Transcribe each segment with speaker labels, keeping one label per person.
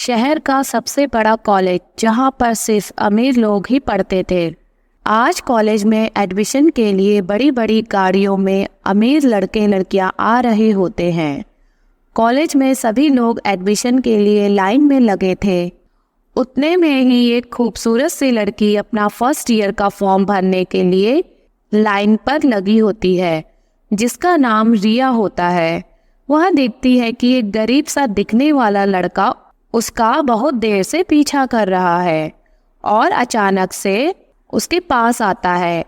Speaker 1: शहर का सबसे बड़ा कॉलेज जहां पर सिर्फ अमीर लोग ही पढ़ते थे। आज कॉलेज में एडमिशन के लिए बड़ी बड़ी गाड़ियों में अमीर लड़के लड़कियां आ रहे होते हैं। कॉलेज में सभी लोग एडमिशन के लिए लाइन में लगे थे। उतने में ही एक खूबसूरत सी लड़की अपना फर्स्ट ईयर का फॉर्म भरने के लिए लाइन पर लगी होती है, जिसका नाम रिया होता है। वह देखती है कि एक गरीब सा दिखने वाला लड़का उसका बहुत देर से पीछा कर रहा है और अचानक से उसके पास आता है।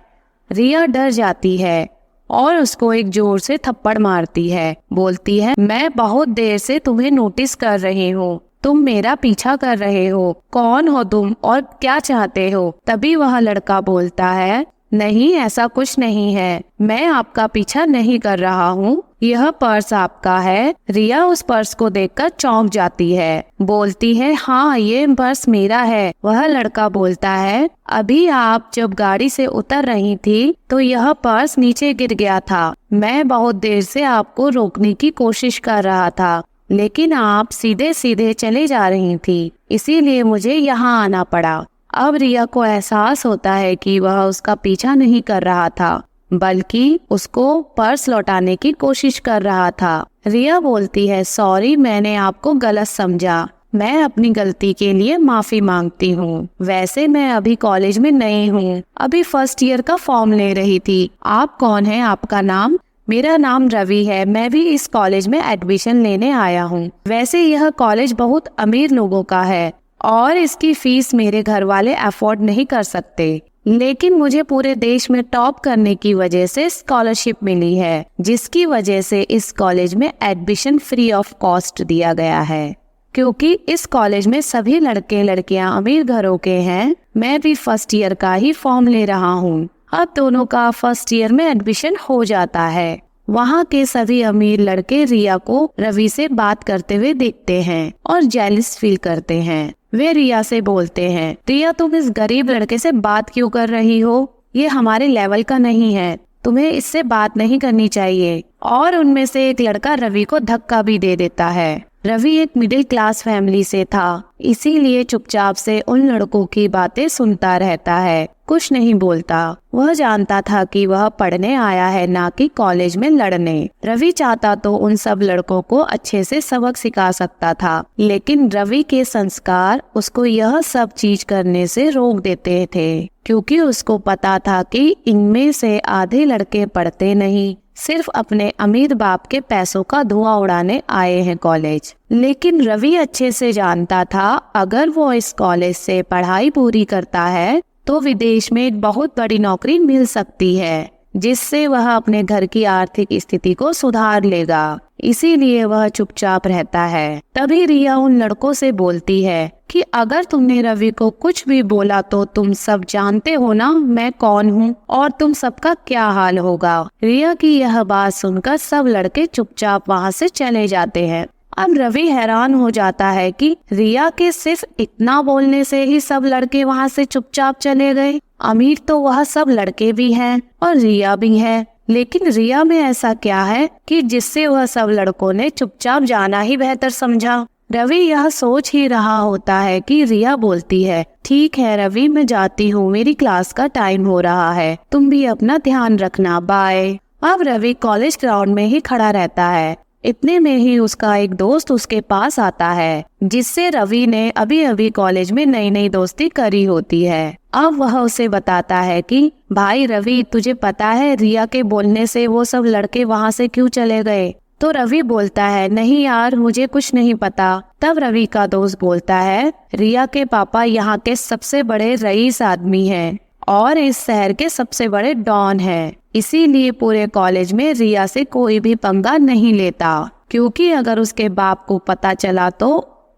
Speaker 1: रिया डर जाती है और उसको एक जोर से थप्पड़ मारती है। बोलती है, मैं बहुत देर से तुम्हें नोटिस कर रही हूँ, तुम मेरा पीछा कर रहे हो, कौन हो तुम और क्या चाहते हो? तभी वह लड़का बोलता है, नहीं ऐसा कुछ नहीं है, मैं आपका पीछा नहीं कर रहा हूँ, यह पर्स आपका है। रिया उस पर्स को देखकर चौंक जाती है। बोलती है, हाँ ये पर्स मेरा है। वह लड़का बोलता है, अभी आप जब गाड़ी से उतर रही थी तो यह पर्स नीचे गिर गया था। मैं बहुत देर से आपको रोकने की कोशिश कर रहा था, लेकिन आप सीधे सीधे चले जा रही थी, इसीलिए मुझे यहाँ आना पड़ा। अब रिया को एहसास होता है कि वह उसका पीछा नहीं कर रहा था, बल्कि उसको पर्स लौटाने की कोशिश कर रहा था। रिया बोलती है, सॉरी मैंने आपको गलत समझा, मैं अपनी गलती के लिए माफी मांगती हूँ। वैसे मैं अभी कॉलेज में नई हूँ, अभी फर्स्ट ईयर का फॉर्म ले रही थी। आप कौन है, आपका नाम? मेरा नाम रवि है, मैं भी इस कॉलेज में एडमिशन लेने आया हूँ। वैसे यह कॉलेज बहुत अमीर लोगों का है और इसकी फीस मेरे घर वाले अफोर्ड नहीं कर सकते, लेकिन मुझे पूरे देश में टॉप करने की वजह से स्कॉलरशिप मिली है, जिसकी वजह से इस कॉलेज में एडमिशन फ्री ऑफ कॉस्ट दिया गया है। क्योंकि इस कॉलेज में सभी लड़के लड़कियां अमीर घरों के हैं, मैं भी फर्स्ट ईयर का ही फॉर्म ले रहा हूँ। अब दोनों का फर्स्ट ईयर में एडमिशन हो जाता है। वहाँ के सभी अमीर लड़के रिया को रवि से बात करते हुए देखते हैं और जेलस फील करते हैं। वे रिया से बोलते हैं, रिया तुम इस गरीब लड़के से बात क्यों कर रही हो? ये हमारे लेवल का नहीं है, तुम्हें इससे बात नहीं करनी चाहिए। और उनमें से एक लड़का रवि को धक्का भी दे देता है। रवि एक मिडिल क्लास फैमिली से था, इसीलिए चुपचाप से उन लड़कों की बातें सुनता रहता है, कुछ नहीं बोलता। वह जानता था कि वह पढ़ने आया है, ना कि कॉलेज में लड़ने। रवि चाहता तो उन सब लड़कों को अच्छे से सबक सिखा सकता था, लेकिन रवि के संस्कार उसको यह सब चीज करने से रोक देते थे, क्योंकि उसको पता था कि इनमें से आधे लड़के पढ़ते नहीं, सिर्फ अपने अमीर बाप के पैसों का धुआं उड़ाने आए हैं कॉलेज। लेकिन रवि अच्छे से जानता था, अगर वो इस कॉलेज से पढ़ाई पूरी करता है तो विदेश में एक बहुत बड़ी नौकरी मिल सकती है, जिससे वह अपने घर की आर्थिक स्थिति को सुधार लेगा। इसीलिए वह चुपचाप रहता है। तभी रिया उन लड़कों से बोलती है कि अगर तुमने रवि को कुछ भी बोला तो तुम सब जानते हो ना मैं कौन हूँ और तुम सबका क्या हाल होगा। रिया की यह बात सुनकर सब लड़के चुपचाप वहाँ से चले जाते हैं। अब रवि हैरान हो जाता है कि रिया के सिर्फ इतना बोलने से ही सब लड़के वहाँ से चुपचाप चले गए। अमीर तो वह सब लड़के भी हैं और रिया भी है, लेकिन रिया में ऐसा क्या है कि जिससे वह सब लड़कों ने चुपचाप जाना ही बेहतर समझा। रवि यह सोच ही रहा होता है कि रिया बोलती है, ठीक है रवि मैं जाती हूँ, मेरी क्लास का टाइम हो रहा है, तुम भी अपना ध्यान रखना, बाय। अब रवि कॉलेज ग्राउंड में ही खड़ा रहता है। इतने में ही उसका एक दोस्त उसके पास आता है, जिससे रवि ने अभी अभी कॉलेज में नई नई दोस्ती करी होती है। अब वह उसे बताता है कि भाई रवि, तुझे पता है रिया के बोलने से वो सब लड़के वहाँ से क्यों चले गए? तो रवि बोलता है, नहीं यार मुझे कुछ नहीं पता। तब रवि का दोस्त बोलता है, रिया के पापा यहाँ के सबसे बड़े रईस आदमी हैं और इस शहर के सबसे बड़े डॉन हैं, इसीलिए पूरे कॉलेज में रिया से कोई भी पंगा नहीं लेता, क्योंकि अगर उसके बाप को पता चला तो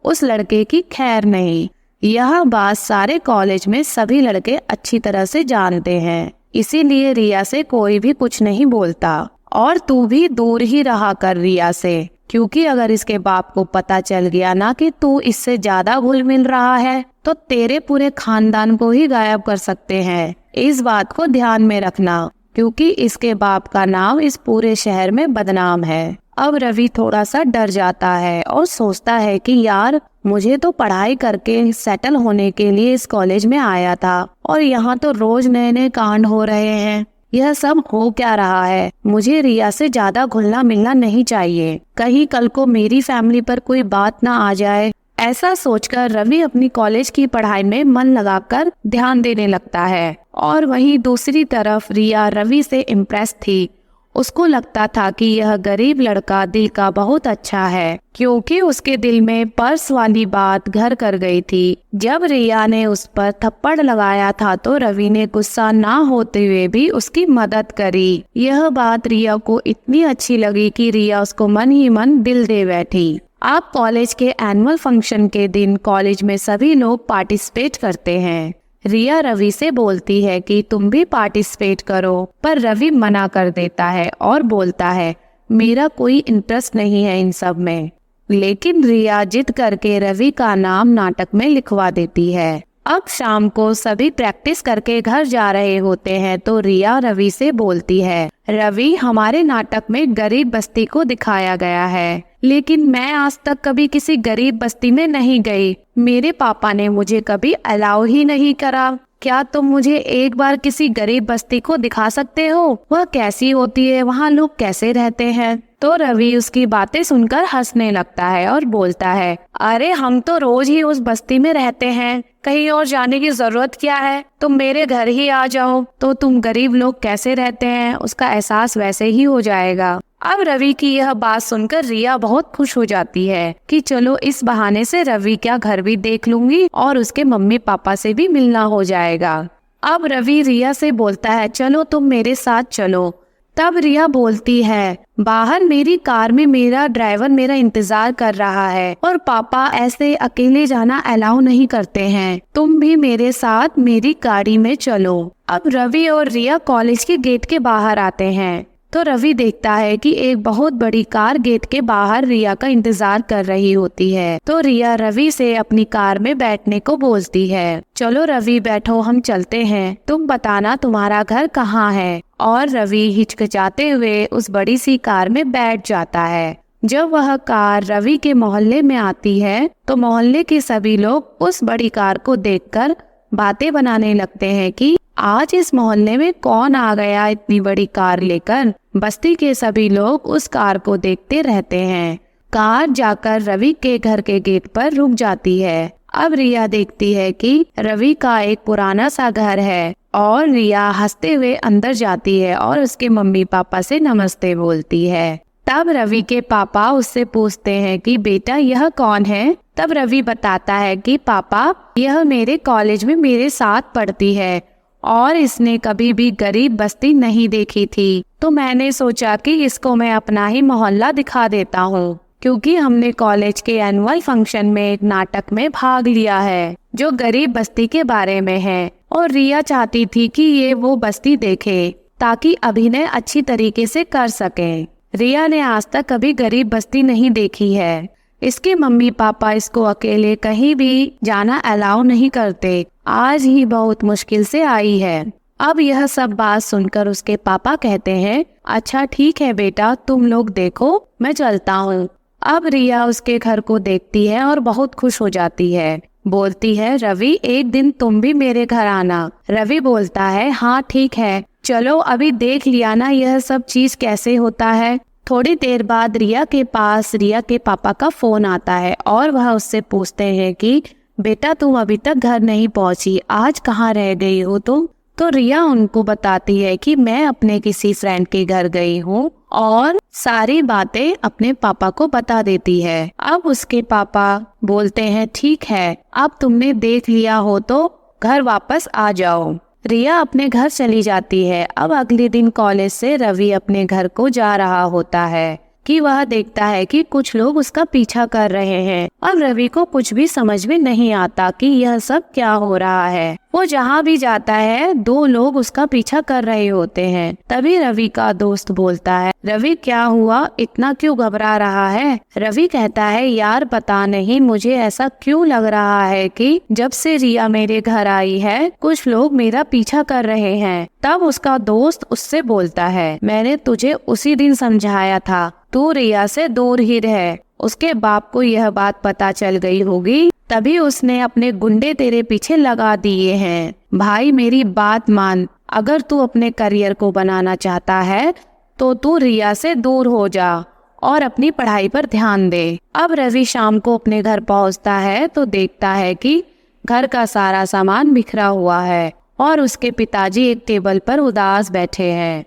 Speaker 1: उस लड़के की खैर नहीं। यह बात सारे कॉलेज में सभी लड़के अच्छी तरह से जानते हैं, इसीलिए रिया से कोई भी कुछ नहीं बोलता। और तू भी दूर ही रहा कर रिया से, क्योंकि अगर इसके बाप को पता चल गया ना कि तू इससे ज्यादा घुल मिल रहा है तो तेरे पूरे खानदान को ही गायब कर सकते हैं। इस बात को ध्यान में रखना, क्योंकि इसके बाप का नाम इस पूरे शहर में बदनाम है। अब रवि थोड़ा सा डर जाता है और सोचता है कि यार, मुझे तो पढ़ाई करके सेटल होने के लिए इस कॉलेज में आया था और यहाँ तो रोज नए नए कांड हो रहे हैं। यह सब हो क्या रहा है? मुझे रिया से ज्यादा घुलना मिलना नहीं चाहिए, कहीं कल को मेरी फैमिली पर कोई बात ना आ जाए। ऐसा सोचकर रवि अपनी कॉलेज की पढ़ाई में मन लगाकर ध्यान देने लगता है। और वहीं दूसरी तरफ रिया रवि से इम्प्रेस थी। उसको लगता था कि यह गरीब लड़का दिल का बहुत अच्छा है, क्योंकि उसके दिल में पर्स वाली बात घर कर गई थी। जब रिया ने उस पर थप्पड़ लगाया था तो रवि ने गुस्सा ना होते हुए भी उसकी मदद करी। यह बात रिया को इतनी अच्छी लगी कि रिया उसको मन ही मन दिल दे बैठी। आप कॉलेज के एनुअल फंक्शन के दिन कॉलेज में सभी लोग पार्टिसिपेट करते हैं। रिया रवि से बोलती है कि तुम भी पार्टिसिपेट करो, पर रवि मना कर देता है और बोलता है मेरा कोई इंटरेस्ट नहीं है इन सब में। लेकिन रिया जिद करके रवि का नाम नाटक में लिखवा देती है। अब शाम को सभी प्रैक्टिस करके घर जा रहे होते हैं तो रिया रवि से बोलती है, रवि, हमारे नाटक में गरीब बस्ती को दिखाया गया है, लेकिन मैं आज तक कभी किसी गरीब बस्ती में नहीं गई। मेरे पापा ने मुझे कभी अलाउ ही नहीं करा। क्या तुम मुझे एक बार किसी गरीब बस्ती को दिखा सकते हो? वह कैसी होती है, वहाँ लोग कैसे रहते हैं? तो रवि उसकी बातें सुनकर हंसने लगता है और बोलता है, अरे हम तो रोज ही उस बस्ती में रहते हैं, कहीं और जाने की जरूरत क्या है? तुम मेरे घर ही आ जाओ तो तुम गरीब लोग कैसे रहते हैं उसका एहसास वैसे ही हो जाएगा। अब रवि की यह बात सुनकर रिया बहुत खुश हो जाती है कि चलो इस बहाने से रवि का घर भी देख लूंगी और उसके मम्मी पापा से भी मिलना हो जाएगा। अब रवि रिया से बोलता है, चलो तुम मेरे साथ चलो। तब रिया बोलती है, बाहर मेरी कार में मेरा ड्राइवर मेरा इंतजार कर रहा है और पापा ऐसे अकेले जाना अलाउ नहीं करते हैं, तुम भी मेरे साथ मेरी गाड़ी में चलो। अब रवि और रिया कॉलेज के गेट के बाहर आते हैं तो रवि देखता है कि एक बहुत बड़ी कार गेट के बाहर रिया का इंतजार कर रही होती है। तो रिया रवि से अपनी कार में बैठने को बोलती है, चलो रवि बैठो, हम चलते हैं, तुम बताना तुम्हारा घर कहाँ है। और रवि हिचकिचाते हुए उस बड़ी सी कार में बैठ जाता है। जब वह कार रवि के मोहल्ले में आती है तो मोहल्ले के सभी लोग उस बड़ी कार को देखकर बातें बनाने लगते हैं कि आज इस मोहल्ले में कौन आ गया इतनी बड़ी कार लेकर। बस्ती के सभी लोग उस कार को देखते रहते हैं। कार जाकर रवि के घर के गेट पर रुक जाती है। अब रिया देखती है कि रवि का एक पुराना सा घर है और रिया हंसते हुए अंदर जाती है और उसके मम्मी पापा से नमस्ते बोलती है। तब रवि के पापा उससे पूछते हैं कि बेटा यह कौन है? तब रवि बताता है कि पापा, यह मेरे कॉलेज में मेरे साथ पढ़ती है और इसने कभी भी गरीब बस्ती नहीं देखी थी, तो मैंने सोचा कि इसको मैं अपना ही मोहल्ला दिखा देता हूँ, क्योंकि हमने कॉलेज के एनुअल फंक्शन में एक नाटक में भाग लिया है जो गरीब बस्ती के बारे में है और रिया चाहती थी कि ये वो बस्ती देखे ताकि अभिनय अच्छी तरीके से कर सके। रिया ने आज तक कभी गरीब बस्ती नहीं देखी है। इसके मम्मी पापा इसको अकेले कहीं भी जाना अलाउ नहीं करते। आज ही बहुत मुश्किल से आई है। अब यह सब बात सुनकर उसके पापा कहते हैं, अच्छा ठीक है बेटा, तुम लोग देखो, मैं चलता हूँ। अब रिया उसके घर को देखती है और बहुत खुश हो जाती है। बोलती है, रवि एक दिन तुम भी मेरे घर आना। रवि बोलता है, हाँ ठीक है, चलो अभी देख लिया ना यह सब चीज कैसे होता है। थोड़ी देर बाद रिया के पास रिया के पापा का फोन आता है और वह उससे पूछते हैं कि बेटा तुम अभी तक घर नहीं पहुंची, आज कहाँ रह गई हो तुम? तो रिया उनको बताती है कि मैं अपने किसी फ्रेंड के घर गई हूँ और सारी बातें अपने पापा को बता देती है। अब उसके पापा बोलते हैं, ठीक है, अब तुमने देख लिया हो तो घर वापस आ जाओ। रिया अपने घर चली जाती है। अब अगले दिन कॉलेज से रवि अपने घर को जा रहा होता है कि वह देखता है कि कुछ लोग उसका पीछा कर रहे हैं। अब रवि को कुछ भी समझ में नहीं आता कि यह सब क्या हो रहा है। वो जहाँ भी जाता है 2 लोग उसका पीछा कर रहे होते हैं। तभी रवि का दोस्त बोलता है, रवि क्या हुआ, इतना क्यों घबरा रहा है? रवि कहता है, यार पता नहीं मुझे ऐसा क्यों लग रहा है कि जब से रिया मेरे घर आई है कुछ लोग मेरा पीछा कर रहे हैं। तब उसका दोस्त उससे बोलता है, मैंने तुझे उसी दिन समझाया था, तू रिया से दूर ही रह। उसके बाप को यह बात पता चल गई होगी, तभी उसने अपने गुंडे तेरे पीछे लगा दिए हैं। भाई मेरी बात मान, अगर तू अपने करियर को बनाना चाहता है तो तू रिया से दूर हो जा और अपनी पढ़ाई पर ध्यान दे। अब रवि शाम को अपने घर पहुंचता है तो देखता है कि घर का सारा सामान बिखरा हुआ है और उसके पिताजी एक टेबल पर उदास बैठे हैं।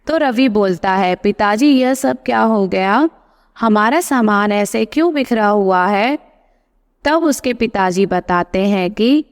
Speaker 1: तो रवि बोलता है, पिताजी यह सब क्या हो गया, हमारा सामान ऐसे क्यों बिखरा हुआ है? तब उसके पिताजी बताते हैं कि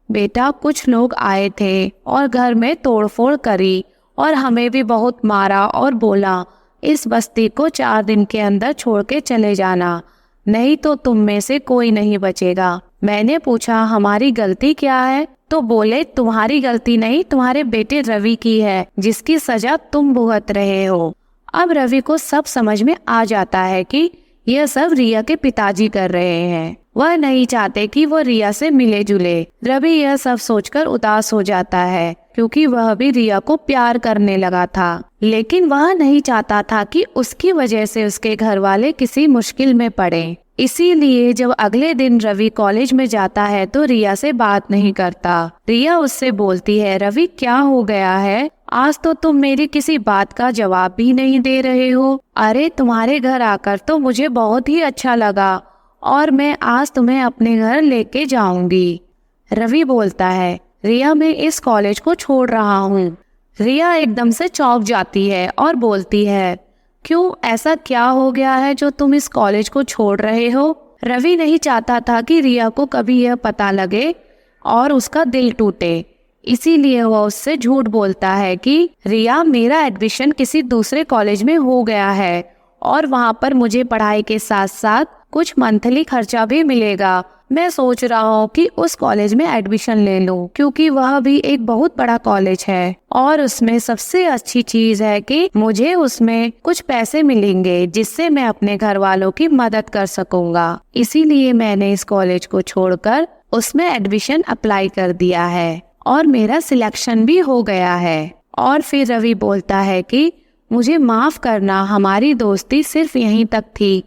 Speaker 1: बेटा कुछ लोग आए थे और घर में तोड़फोड़ करी और हमें भी बहुत मारा और बोला इस बस्ती को 4 दिन के अंदर छोड़ के चले जाना, नहीं तो तुम में से कोई नहीं बचेगा। मैंने पूछा हमारी गलती क्या है, तो बोले तुम्हारी गलती नहीं, तुम्हारे बेटे रवि की है जिसकी सजा तुम भुगत रहे हो। अब रवि को सब समझ में आ जाता है कि यह सब रिया के पिताजी कर रहे हैं। वह नहीं चाहते कि वो रिया से मिले जुले। रवि यह सब सोचकर उदास हो जाता है क्योंकि वह भी रिया को प्यार करने लगा था, लेकिन वह नहीं चाहता था कि उसकी वजह से उसके घर वाले किसी मुश्किल में पड़े। इसीलिए जब अगले दिन रवि कॉलेज में जाता है तो रिया से बात नहीं करता। रिया उससे बोलती है, रवि क्या हो गया है, आज तो तुम मेरी किसी बात का जवाब भी नहीं दे रहे हो। अरे तुम्हारे घर आकर तो मुझे बहुत ही अच्छा लगा और मैं आज तुम्हें अपने घर लेके जाऊंगी। रवि बोलता है, रिया मैं इस कॉलेज को छोड़ रहा हूँ। रिया एकदम से चौंक जाती है और बोलती है, क्यों, ऐसा क्या हो गया है जो तुम इस कॉलेज को छोड़ रहे हो? रवि नहीं चाहता था कि रिया को कभी यह पता लगे और उसका दिल टूटे, इसीलिए वह उससे झूठ बोलता है कि रिया मेरा एडमिशन किसी दूसरे कॉलेज में हो गया है और वहाँ पर मुझे पढ़ाई के साथ साथ कुछ मंथली खर्चा भी मिलेगा। मैं सोच रहा हूँ कि उस कॉलेज में एडमिशन ले लूँ क्योंकि वह भी एक बहुत बड़ा कॉलेज है और उसमें सबसे अच्छी चीज है कि मुझे उसमें कुछ पैसे मिलेंगे जिससे मैं अपने घर वालों की मदद कर सकूंगा। इसीलिए मैंने इस कॉलेज को छोड़कर उसमें एडमिशन अप्लाई कर दिया है और मेरा सिलेक्शन भी हो गया है। और फिर रवि बोलता है कि मुझे माफ करना, हमारी दोस्ती सिर्फ यहीं तक थी,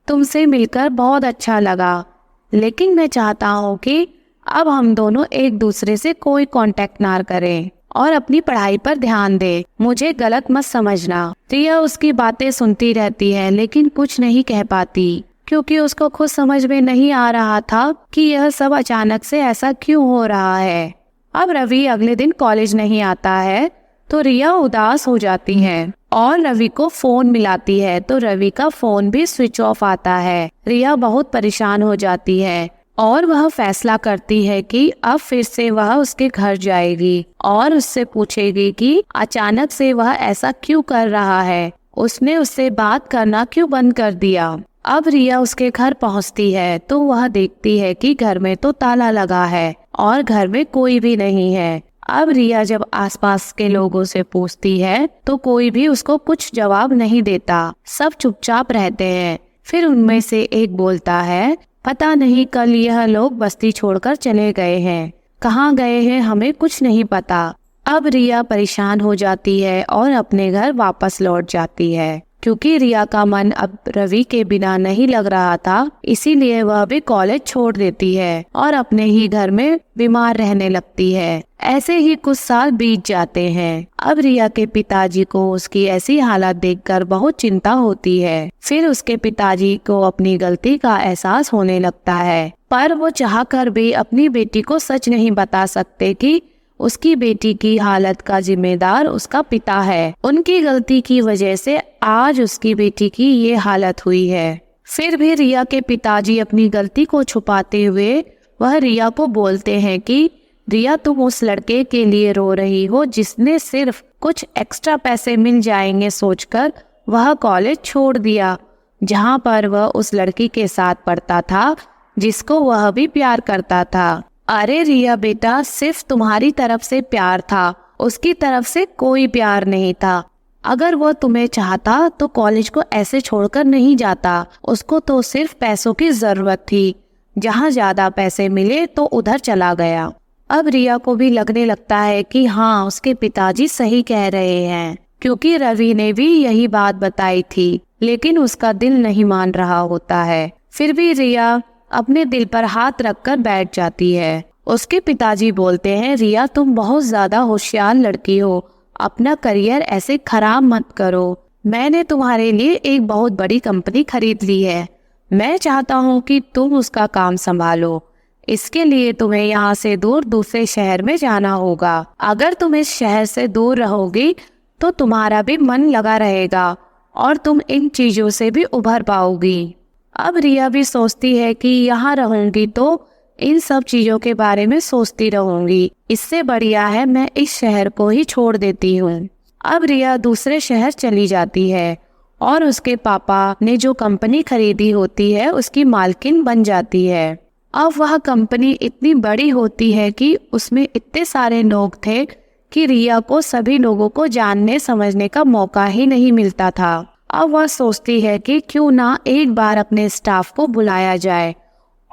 Speaker 1: तुमसे मिलकर बहुत अच्छा लगा, लेकिन मैं चाहता हूँ कि अब हम दोनों एक दूसरे से कोई कांटेक्ट ना करें और अपनी पढ़ाई पर ध्यान दें। मुझे गलत मत समझना। रिया उसकी बातें सुनती रहती है लेकिन कुछ नहीं कह पाती क्योंकि उसको खुद समझ में नहीं आ रहा था कि यह सब अचानक से ऐसा क्यों हो रहा है। अब रवि अगले दिन कॉलेज नहीं आता है तो रिया उदास हो जाती है और रवि को फोन मिलाती है तो रवि का फोन भी स्विच ऑफ आता है। रिया बहुत परेशान हो जाती है और वह फैसला करती है कि अब फिर से वह उसके घर जाएगी और उससे पूछेगी कि अचानक से वह ऐसा क्यों कर रहा है, उसने उससे बात करना क्यों बंद कर दिया। अब रिया उसके घर पहुंचती है तो वह देखती है कि घर में तो ताला लगा है और घर में कोई भी नहीं है। अब रिया जब आसपास के लोगों से पूछती है तो कोई भी उसको कुछ जवाब नहीं देता, सब चुपचाप रहते हैं। फिर उनमें से एक बोलता है, पता नहीं कल यह लोग बस्ती छोड़कर चले गए हैं, कहाँ गए हैं हमें कुछ नहीं पता। अब रिया परेशान हो जाती है और अपने घर वापस लौट जाती है क्योंकि रिया का मन अब रवि के बिना नहीं लग रहा था, इसीलिए वह भी कॉलेज छोड़ देती है और अपने ही घर में बीमार रहने लगती है। ऐसे ही कुछ साल बीत जाते हैं। अब रिया के पिताजी को उसकी ऐसी हालत देखकर बहुत चिंता होती है। फिर उसके पिताजी को अपनी गलती का एहसास होने लगता है, पर वो चाहकर भी अपनी बेटी को सच नहीं बता सकते कि उसकी बेटी की हालत का जिम्मेदार उसका पिता है। उनकी गलती की वजह से आज उसकी बेटी की ये हालत हुई है। फिर भी रिया के पिताजी अपनी गलती को छुपाते हुए वह रिया को बोलते हैं कि रिया तुम उस लड़के के लिए रो रही हो जिसने सिर्फ कुछ एक्स्ट्रा पैसे मिल जाएंगे सोचकर वह कॉलेज छोड़ दिया जहां पर वह उस लड़की के साथ पढ़ता था जिसको वह भी प्यार करता था। अरे रिया बेटा, सिर्फ तुम्हारी तरफ से प्यार था, उसकी तरफ से कोई प्यार नहीं था। अगर वो तुम्हें चाहता तो कॉलेज को ऐसे छोड़कर नहीं जाता। उसको तो सिर्फ पैसों की जरूरत थी, जहाँ ज्यादा पैसे मिले तो उधर चला गया। अब रिया को भी लगने लगता है कि हाँ, उसके पिताजी सही कह रहे हैं, क्योंकि रवि ने भी यही बात बताई थी, लेकिन उसका दिल नहीं मान रहा होता है। फिर भी रिया अपने दिल पर हाथ रखकर बैठ जाती है। उसके पिताजी बोलते हैं, रिया तुम बहुत ज्यादा होशियार लड़की हो, अपना करियर ऐसे खराब मत करो। मैंने तुम्हारे लिए एक बहुत बड़ी कंपनी खरीद ली है। मैं चाहता हूँ कि तुम उसका काम संभालो। इसके लिए तुम्हें यहाँ से दूर दूसरे शहर में जाना होगा। अगर तुम इस शहर से दूर रहोगी तो तुम्हारा भी मन लगा रहेगा और तुम इन चीजों से भी उभर पाओगी। अब रिया भी सोचती है कि यहाँ रहूंगी तो इन सब चीजों के बारे में सोचती रहूंगी, इससे बढ़िया है मैं इस शहर को ही छोड़ देती हूँ। अब रिया दूसरे शहर चली जाती है और उसके पापा ने जो कंपनी खरीदी होती है उसकी मालकिन बन जाती है। अब वह कंपनी इतनी बड़ी होती है कि उसमें इतने सारे लोग थे कि रिया को सभी लोगों को जानने समझने का मौका ही नहीं मिलता था। अब वह सोचती है कि क्यों ना एक बार अपने स्टाफ को बुलाया जाए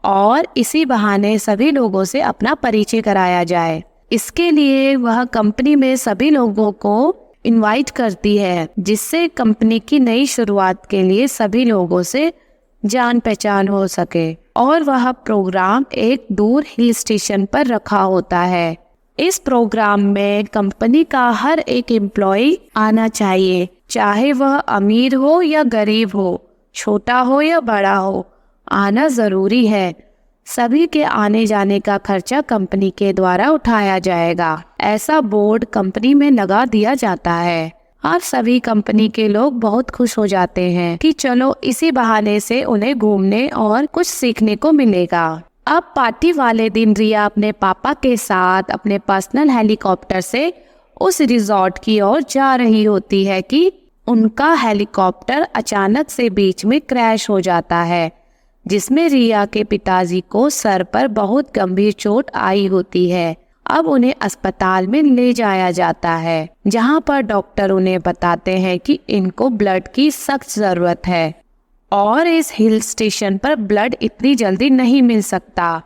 Speaker 1: और इसी बहाने सभी लोगों से अपना परिचय कराया जाए। इसके लिए वह कंपनी में सभी लोगों को इनवाइट करती है, जिससे कंपनी की नई शुरुआत के लिए सभी लोगों से जान पहचान हो सके। और वह प्रोग्राम एक दूर हिल स्टेशन पर रखा होता है। इस प्रोग्राम में कंपनी का हर एक एम्प्लॉय आना चाहिए, चाहे वह अमीर हो या गरीब हो, छोटा हो या बड़ा हो, आना जरूरी है। सभी के आने जाने का खर्चा कंपनी के द्वारा उठाया जाएगा, ऐसा बोर्ड कंपनी में लगा दिया जाता है। और सभी कंपनी के लोग बहुत खुश हो जाते हैं कि चलो इसी बहाने से उन्हें घूमने और कुछ सीखने को मिलेगा। अब पार्टी वाले दिन रिया अपने पापा के साथ अपने पर्सनल हेलीकॉप्टर से उस रिजॉर्ट की ओर जा रही होती है कि उनका हेलीकॉप्टर अचानक से बीच में क्रैश हो जाता है, जिसमें रिया के पिताजी को सर पर बहुत गंभीर चोट आई होती है। अब उन्हें अस्पताल में ले जाया जाता है, जहां पर डॉक्टर उन्हें बताते हैं कि इनको ब्लड की सख्त जरूरत है और इस हिल स्टेशन पर ब्लड इतनी जल्दी नहीं मिल सकता।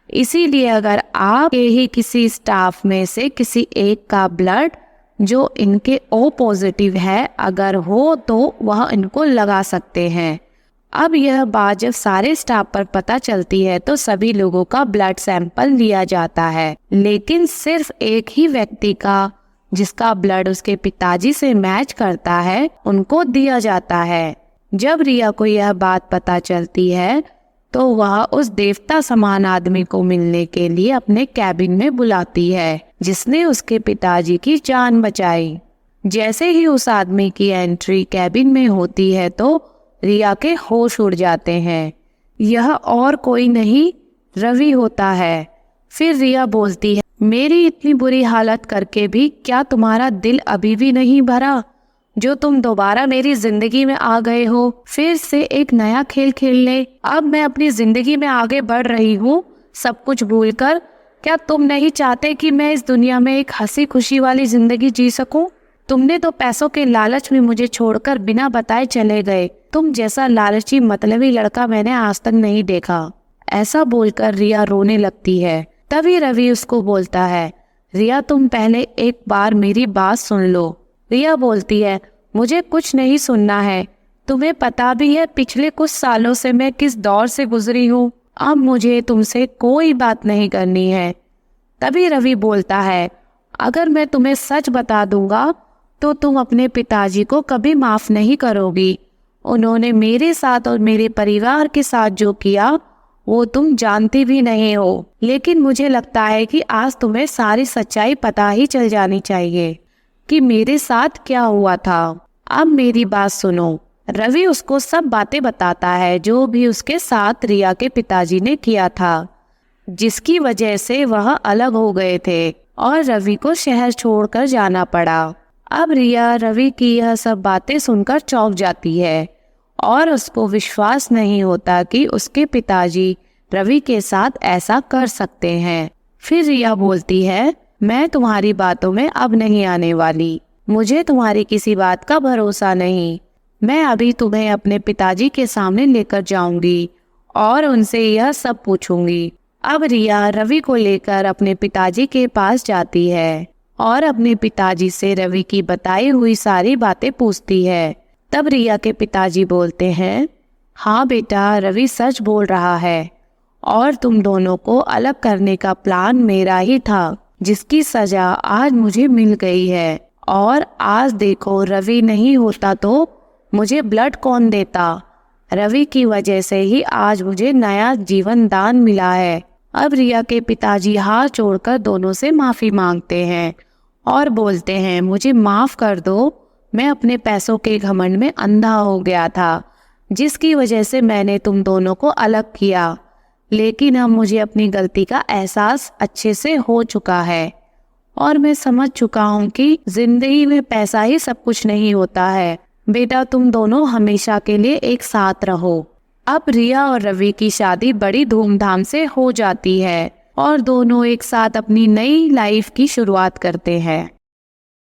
Speaker 1: इसीलिए अगर आप ही किसी स्टाफ में से किसी एक का ब्लड जो इनके ओ पॉजिटिव है अगर हो तो वह इनको लगा सकते हैं। अब यह बात जब सारे स्टाफ पर पता चलती है तो सभी लोगों का ब्लड सैंपल लिया जाता है, लेकिन सिर्फ एक ही व्यक्ति का, जिसका ब्लड उसके पिताजी से मैच करता है, उनको दिया जाता है। जब रिया को यह बात पता चलती है तो वह उस देवता समान आदमी को मिलने के लिए अपने कैबिन में बुलाती है, जिसने उसके पिताजी की जान बचाई। जैसे ही उस आदमी की एंट्री कैबिन में होती है तो रिया के होश उड़ जाते हैं। यह और कोई नहीं रवि होता है। फिर रिया बोलती है, मेरी इतनी बुरी हालत करके भी क्या तुम्हारा दिल अभी भी नहीं भरा, जो तुम दोबारा मेरी जिंदगी में आ गए हो फिर से एक नया खेल खेलने। अब मैं अपनी जिंदगी में आगे बढ़ रही हूँ सब कुछ भूलकर। क्या तुम नहीं चाहते कि मैं इस दुनिया में एक हंसी खुशी वाली जिंदगी जी सकूं? तुमने तो पैसों के लालच में मुझे छोड़कर बिना बताए चले गए। तुम जैसा लालची मतलबी लड़का मैंने आज तक नहीं देखा। ऐसा बोलकर रिया रोने लगती है। तभी रवि उसको बोलता है, रिया तुम पहले एक बार मेरी बात सुन लो। रिया बोलती है, मुझे कुछ नहीं सुनना है। तुम्हें पता भी है पिछले कुछ सालों से मैं किस दौर से गुजरी हूँ। अब मुझे तुमसे कोई बात नहीं करनी है। तभी रवि बोलता है, अगर मैं तुम्हें सच बता दूंगा तो तुम अपने पिताजी को कभी माफ नहीं करोगी। उन्होंने मेरे साथ और मेरे परिवार के साथ जो किया वो तुम जानती भी नहीं हो। लेकिन मुझे लगता है कि आज तुम्हें सारी सच्चाई पता ही चल जानी चाहिए कि मेरे साथ क्या हुआ था। अब मेरी बात सुनो। रवि उसको सब बातें बताता है जो भी उसके साथ रिया के पिताजी ने किया था, जिसकी वजह से वह अलग हो गए थे और रवि को शहर छोड़कर जाना पड़ा। अब रिया रवि की यह सब बातें सुनकर चौंक जाती है और उसको विश्वास नहीं होता कि उसके पिताजी रवि के साथ ऐसा कर सकते हैं। फिर रिया बोलती है, मैं तुम्हारी बातों में अब नहीं आने वाली। मुझे तुम्हारी किसी बात का भरोसा नहीं। मैं अभी तुम्हें अपने पिताजी के सामने लेकर जाऊंगी और उनसे यह सब पूछूंगी। अब रिया रवि को लेकर अपने पिताजी के पास जाती है और अपने पिताजी से रवि की बताई हुई सारी बातें पूछती है। तब रिया के पिताजी बोलते हैं, हाँ बेटा, रवि सच बोल रहा है और तुम दोनों को अलग करने का प्लान मेरा ही था, जिसकी सजा आज मुझे मिल गई है। और आज देखो, रवि नहीं होता तो मुझे ब्लड कौन देता। रवि की वजह से ही आज मुझे नया जीवन दान मिला है। अब रिया के पिताजी हाथ जोड़कर दोनों से माफ़ी मांगते हैं और बोलते हैं, मुझे माफ़ कर दो, मैं अपने पैसों के घमंड में अंधा हो गया था, जिसकी वजह से मैंने तुम दोनों को अलग किया। लेकिन अब मुझे अपनी गलती का एहसास अच्छे से हो चुका है और मैं समझ चुका हूँ कि जिंदगी में पैसा ही सब कुछ नहीं होता है। बेटा, तुम दोनों हमेशा के लिए एक साथ रहो। अब रिया और रवि की शादी बड़ी धूमधाम से हो जाती है और दोनों एक साथ अपनी नई लाइफ की शुरुआत करते हैं।